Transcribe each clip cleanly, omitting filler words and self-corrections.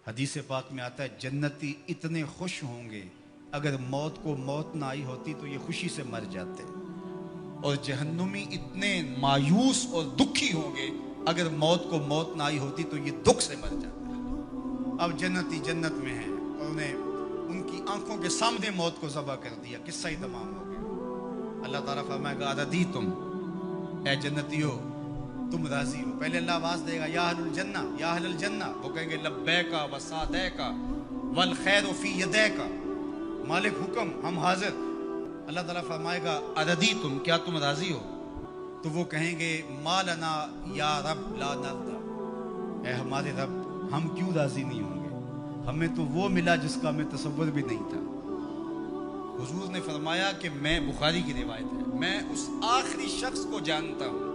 حدیث پاک میں آتا ہے جنتی اتنے خوش ہوں گے اگر موت کو موت نہ آئی ہوتی تو یہ خوشی سے مر جاتے، اور جہنمی اتنے مایوس اور دکھی ہوں گے اگر موت کو موت نہ آئی ہوتی تو یہ دکھ سے مر جاتے۔ اب جنتی جنت میں ہیں اور انہیں ان کی آنکھوں کے سامنے موت کو ذبح کر دیا، قصہ ہی تمام ہو گیا۔ اللہ تعالیٰ فرمائے گا اردیتم، اے جنتیو تم راضی ہو؟ پہلے اللہ آواز دے گا یا اہل الجنہ یا اہل الجنہ، وہ کہیں گے لبیکا و سعدیکا والخیر فی یدیکا، مالک حکم ہم حاضر۔ اللہ تعالیٰ فرمائے گا اردیتم، کیا تم راضی ہو؟ تو وہ کہیں گے ما لنا یا رب لا نرضى، اے ہمارے رب ہم کیوں راضی نہیں ہوں گے، ہمیں تو وہ ملا جس کا ہمیں تصور بھی نہیں تھا۔ حضور نے فرمایا کہ میں، بخاری کی روایت ہے، میں اس آخری شخص کو جانتا ہوں،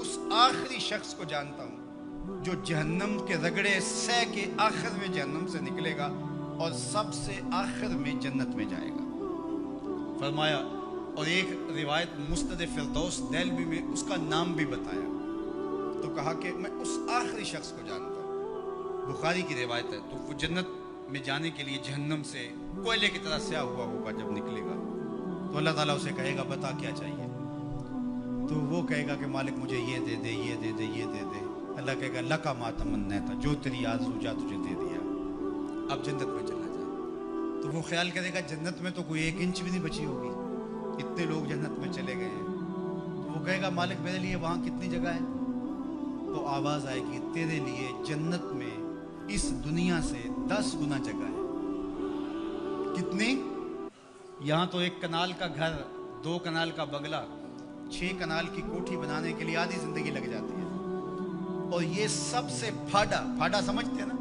اس آخری شخص کو جانتا ہوں جو جہنم کے رگڑے سہ کے آخر میں جہنم سے نکلے گا اور سب سے آخر میں جنت میں جائے گا۔ فرمایا، اور ایک روایت مسند فردوس دہلوی میں اس کا نام بھی بتایا، تو کہا کہ میں اس آخری شخص کو جانتا ہوں، بخاری کی روایت ہے۔ تو وہ جنت میں جانے کے لیے جہنم سے کوئلے کی طرح سیاہ ہوا ہوگا، جب نکلے گا تو اللہ تعالیٰ اسے کہے گا بتا کیا چاہیے، تو وہ کہے گا کہ مالک مجھے یہ دے دے یہ دے دے یہ دے دے۔ اللہ کہے گا لکا ما تمنیت، جو تیری آرزو جا تجھے دے دیا، اب جنت میں چلا جا۔ تو وہ خیال کرے گا جنت میں تو کوئی 1 انچ بھی نہیں بچی ہوگی، اتنے لوگ جنت میں چلے گئے ہیں۔ تو وہ کہے گا مالک میرے لیے وہاں کتنی جگہ ہے؟ تو آواز آئے گی تیرے لیے جنت میں اس دنیا سے 10 گنا جگہ ہے۔ کتنی؟ یہاں تو 1 کنال کا گھر، 2 کنال کا بنگلہ، 6 کنال کی کوٹھی بنانے کے لیے آدھی زندگی لگ جاتی ہے، اور یہ سب سے پھاڑا سمجھتے ہیں نا،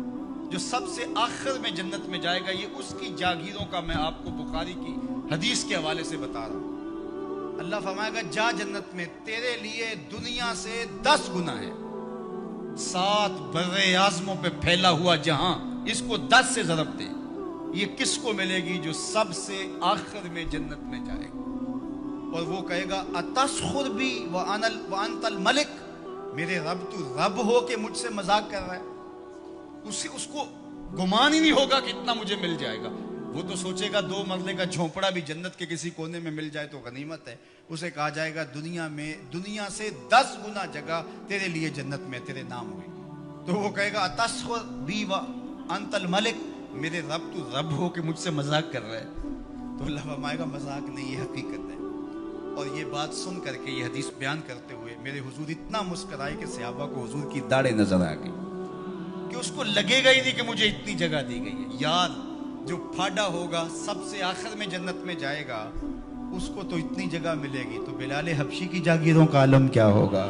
جو سب سے آخر میں جنت میں جائے گا، یہ اس کی جاگیروں کا میں آپ کو بخاری کی حدیث کے حوالے سے بتا رہا ہوں۔ اللہ فرمائے گا جا جنت میں، تیرے لیے دنیا سے 10 گنا ہے، 7 بر اعظموں پہ پھیلا ہوا جہاں، اس کو 10 سے ضرب دے۔ یہ کس کو ملے گی؟ جو سب سے آخر میں جنت میں جائے گا۔ اور وہ کہے گا اتسخر بی وانت الملک، میرے رب تو رب ہو کہ مجھ سے مذاق کر رہا ہے؟ اس کو گمان ہی نہیں ہوگا کہ اتنا مجھے مل جائے گا۔ وہ تو سوچے گا 2 مرلے کا جھونپڑا بھی جنت کے کسی کونے میں مل جائے تو غنیمت ہے۔ اسے کہا جائے گا دنیا سے 10 گنا جگہ تیرے لیے جنت میں تیرے نام ہوئی۔ تو وہ کہے گا اتسخر بی وانت الملک، میرے رب تو رب ہو کہ مجھ سے مذاق کر رہا ہے؟ تو اللہ فرمائے گا مذاق نہیں، یہ حقیقت ہے۔ اور یہ بات سن کر کے، یہ حدیث بیان کرتے ہوئے میرے حضور اتنا مسکرائے کہ صحابہ کو حضور کی داڑھیں نظر آ گئی، کہ اس کو لگے گا ہی نہیں کہ مجھے اتنی جگہ دی گئی ہے۔ یار جو پھاڑا ہوگا، سب سے آخر میں جنت میں جائے گا، اس کو تو اتنی جگہ ملے گی، تو بلال حبشی کی جاگیروں کا عالم کیا ہوگا،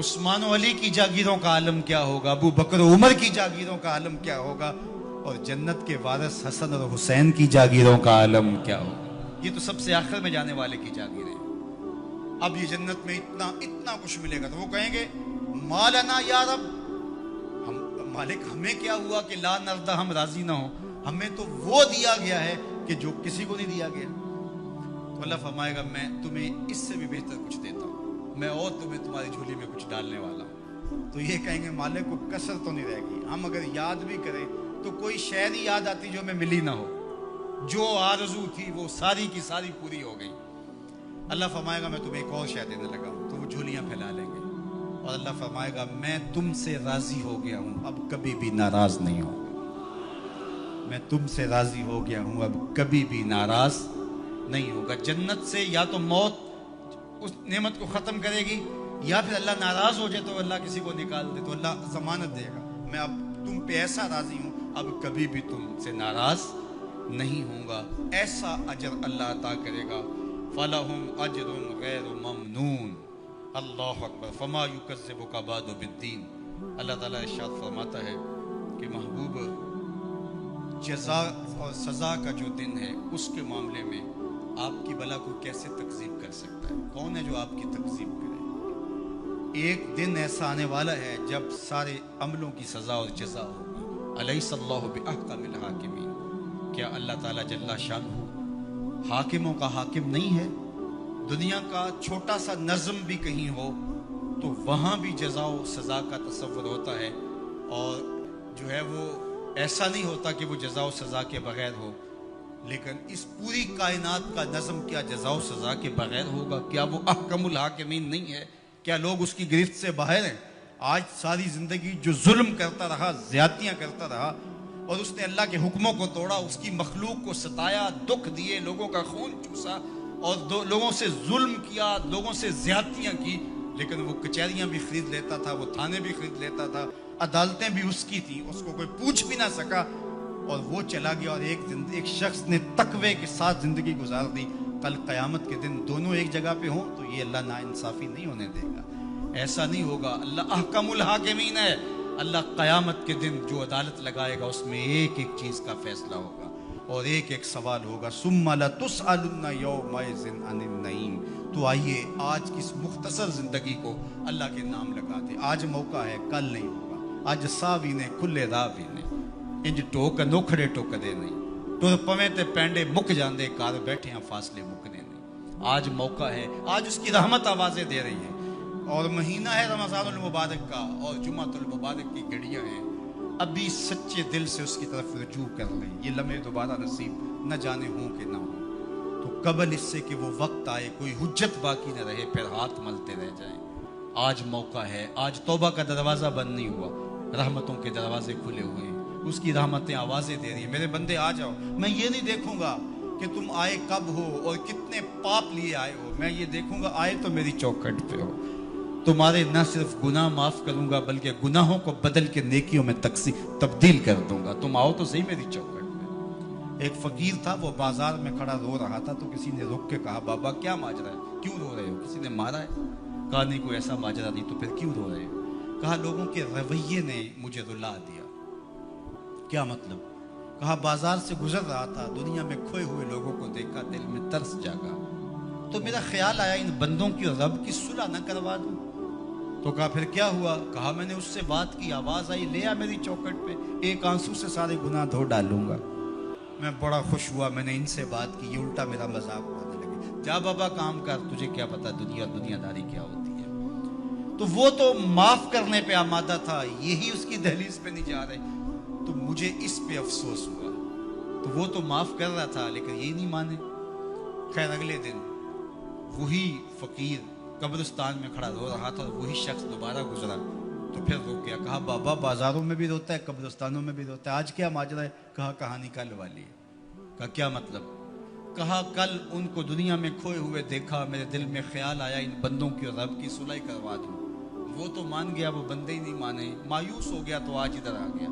عثمان و علی کی جاگیروں کا عالم کیا ہوگا، ابو بکر و عمر کی جاگیروں کا عالم کیا ہوگا، اور جنت کے وارث حسن اور حسین کی جاگیروں کا عالم کیا ہوگا۔ یہ تو سب سے آخر میں جانے والے کی جاگیر ہے۔ اب یہ جنت میں اتنا کچھ ملے گا، تو وہ کہیں گے ما لنا یا رب، مالک ہمیں کیا ہوا کہ لا نرضى، ہم راضی نہ ہوں، ہمیں تو وہ دیا گیا ہے کہ جو کسی کو نہیں دیا گیا۔ تو اللہ فرمائے گا میں تمہیں اس سے بھی بہتر کچھ دیتا ہوں، میں اور تمہیں تمہاری جھولی میں کچھ ڈالنے والا ہوں۔ تو یہ کہیں گے مالک کو کثر تو نہیں رہے گی، ہم اگر یاد بھی کریں تو کوئی شے نہیں یاد آتی جو ہمیں ملی نہ ہو، جو آرزو تھی وہ ساری کی ساری پوری ہو گئی۔ اللہ فرمائے گا میں تمہیں ایک اور شے دینے لگا ہوں، تو وہ جھولیاں پھیلا لیں گے، اور اللہ فرمائے گا میں تم سے راضی ہو گیا ہوں، اب کبھی بھی ناراض نہیں ہوں گا، میں تم سے راضی ہو گیا ہوں، اب کبھی بھی ناراض نہیں ہوگا۔ جنت سے یا تو موت اس نعمت کو ختم کرے گی، یا پھر اللہ ناراض ہو جائے تو اللہ کسی کو نکال دے تو اللہ ضمانت دے گا میں اب تم پہ ایسا راضی ہوں، اب کبھی بھی تم سے ناراض نہیں ہوں گا۔ ایسا اجر اللہ عطا کرے گا، فَلَهُمْ أَجْرٌ غَيْرُ مَمْنُونَ۔ اللہ اکبر، فما یکذبک بعد بالدین۔ اللہ تعالیٰ ارشاد فرماتا ہے کہ محبوب جزا اور سزا کا جو دن ہے اس کے معاملے میں آپ کی بلا کو کیسے تکذیب کر سکتا ہے؟ کون ہے جو آپ کی تکذیب کرے؟ ایک دن ایسا آنے والا ہے جب سارے عملوں کی سزا اور جزا ہوگی۔ الیس اللہ بأحکم الحاکمین، کیا اللہ تعالیٰ جل شانہ حاکموں کا حاکم نہیں ہے؟ دنیا کا چھوٹا سا نظم بھی کہیں ہو تو وہاں بھی جزا و سزا کا تصور ہوتا ہے، اور جو ہے وہ ایسا نہیں ہوتا کہ وہ جزا و سزا کے بغیر ہو، لیکن اس پوری کائنات کا نظم کیا جزا و سزا کے بغیر ہوگا؟ کیا وہ احکم الحاکمین نہیں ہے؟ کیا لوگ اس کی گرفت سے باہر ہیں؟ آج ساری زندگی جو ظلم کرتا رہا، زیادتیاں کرتا رہا، اور اس نے اللہ کے حکموں کو توڑا، اس کی مخلوق کو ستایا، دکھ دیے، لوگوں کا خون چوسا، اور لوگوں سے ظلم کیا، لوگوں سے زیادتیاں کی، لیکن وہ کچہریاں بھی خرید لیتا تھا، وہ تھانے بھی خرید لیتا تھا، عدالتیں بھی اس کی تھیں، اس کو کوئی پوچھ بھی نہ سکا، اور وہ چلا گیا، اور ایک شخص نے تقوی کے ساتھ زندگی گزار دی۔ کل قیامت کے دن دونوں ایک جگہ پہ ہوں تو یہ اللہ ناانصافی نہیں ہونے دے گا، ایسا نہیں ہوگا۔ اللہ احکم الحاکمین ہے، اللہ قیامت کے دن جو عدالت لگائے گا اس میں ایک ایک چیز کا فیصلہ ہوگا اور ایک ایک سوال ہوگا۔ ثم لتسألن یومئذ عن النعیم۔ تو آئیے آج کس مختصر زندگی کو اللہ کے نام لگاتے، آج موقع ہے، کل نہیں ہوگا۔ اج ساہ بھی نے کھلے راہ بھی نے، انج ٹوک نوکھڑے ٹوکدے نہیں، ٹر پویں تے پینڈے مک جاندے، کار بیٹھے ہیں فاصلے مکنے نہیں۔ آج موقع ہے، آج اس کی رحمت آوازیں دے رہی ہے، اور مہینہ ہے رمضان المبارک کا، اور جمعۃ المبارک کی گھڑیاں ہیں۔ ابھی سچے دل سے اس کی طرف رجوع کر لیں، یہ لمحے دوبارہ نصیب نہ جانے ہوں کہ نہ ہوں، تو قبل اس سے کہ وہ وقت آئے کوئی حجت باقی نہ رہے، پھر ہاتھ ملتے رہ جائیں۔ آج موقع ہے، آج توبہ کا دروازہ بند نہیں ہوا، رحمتوں کے دروازے کھلے ہوئے ہیں، اس کی رحمتیں آوازیں دے رہی ہیں، میرے بندے آ جاؤ۔ میں یہ نہیں دیکھوں گا کہ تم آئے کب ہو اور کتنے پاپ لیے آئے ہو، میں یہ دیکھوں گا آئے تو میری چوکھٹ پہ ہو۔ تمہارے نہ صرف گناہ معاف کروں گا بلکہ گناہوں کو بدل کے نیکیوں میں تبدیل کر دوں گا، تم آؤ تو صحیح میری چوکھٹ پہ۔ ایک فقیر تھا، وہ بازار میں کھڑا رو رہا تھا، تو کسی نے رک کے کہا، بابا کیا ماجرا ہے، کیوں رو رہے ہو؟ کسی نے مارا ہے؟ کہا نہیں، کوئی ایسا ماجرا نہیں، تو پھر کیوں رو رہے ہو؟ کہا لوگوں کے رویے نے مجھے رلا دیا۔ کیا مطلب؟ کہا بازار سے گزر رہا تھا، دنیا میں کھوئے ہوئے لوگوں کو دیکھا، دل میں ترس جاگا، تو میرا خیال آیا ان بندوں کی اور رب کی صلح نہ کروا دوں۔ تو کہا پھر کیا ہوا؟ کہا میں نے اس سے بات کی، آواز آئی، لے آ میری چوکھٹ پہ، ایک آنسو سے سارے گناہ دھو ڈالوں گا۔ میں بڑا خوش ہوا، میں نے ان سے بات کی، یہ الٹا میرا مذاق اڑانے لگے، جا بابا کام کر، تجھے کیا پتا دنیا داری کیا ہوتی ہے۔ تو وہ تو معاف کرنے پہ آمادہ تھا، یہی اس کی دہلیز پہ نہیں جا رہے، تو مجھے اس پہ افسوس ہوا۔ تو وہ تو معاف کر رہا تھا لیکن یہی نہیں مانے۔ خیر اگلے دن وہی فقیر قبرستان میں کھڑا رو رہا تھا، اور وہی شخص دوبارہ گزرا، تو پھر رو گیا، کہا بابا بازاروں میں بھی روتا ہے، قبرستانوں میں بھی روتا ہے، آج کیا ماجرا ہے؟ کہا کہانی کل والی ہے۔ کہا کیا مطلب؟ کہا کل ان کو دنیا میں کھوئے ہوئے دیکھا، میرے دل میں خیال آیا ان بندوں کی اور رب کی صلح کروا دوں، وہ تو مان گیا، وہ بندے ہی نہیں مانے، مایوس ہو گیا، تو آج ادھر آ گیا،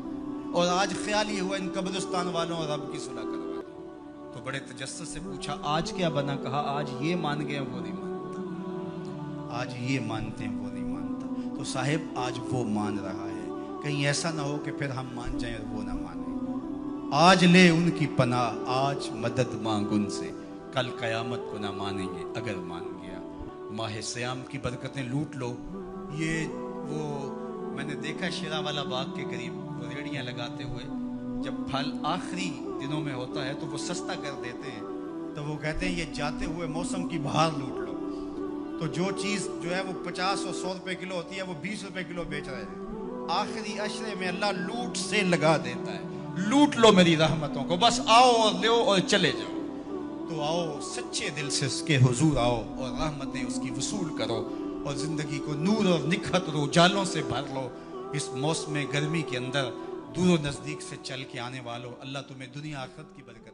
اور آج خیال یہ ہوا ان قبرستان والوں اور رب کی صلح کروا دوں۔ تو بڑے تجسس سے پوچھا آج کیا بنا؟ کہا آج یہ مان گئے وہ نہیں مانتا، آج یہ مانتے ہیں وہ نہیں مانتا۔ تو صاحب آج وہ مان رہا ہے، کہیں ایسا نہ ہو کہ پھر ہم مان جائیں اور وہ نہ مانیں۔ آج لے ان کی پناہ، آج مدد مانگ ان سے، کل قیامت کو نہ مانیں گے اگر مان گیا۔ ماہ سیام کی برکتیں لوٹ لو۔ یہ وہ میں نے دیکھا شیرا والا باغ کے قریب وہ ریڑیاں لگاتے ہوئے، جب پھل آخری دنوں میں ہوتا ہے تو وہ سستا کر دیتے ہیں، تو وہ کہتے ہیں یہ جاتے ہوئے موسم کی بہار لوٹ لو۔ تو جو چیز جو ہے وہ 50 اور 100 روپے کلو ہوتی ہے وہ 20 روپے کلو بیچ رہے ہیں، آخری عشرے میں اللہ لوٹ سے لگا دیتا ہے، لوٹ لو میری رحمتوں کو، بس آؤ اور لو اور چلے جاؤ۔ تو آؤ سچے دل سے اس کے حضور آؤ اور رحمتیں اس کی وصول کرو، اور زندگی کو نور اور نکھت اور اجالوں سے بھر لو۔ اس موسم گرمی کے اندر دور و نزدیک سے چل کے آنے والوں، اللہ تمہیں دنیا آخرت کی برکت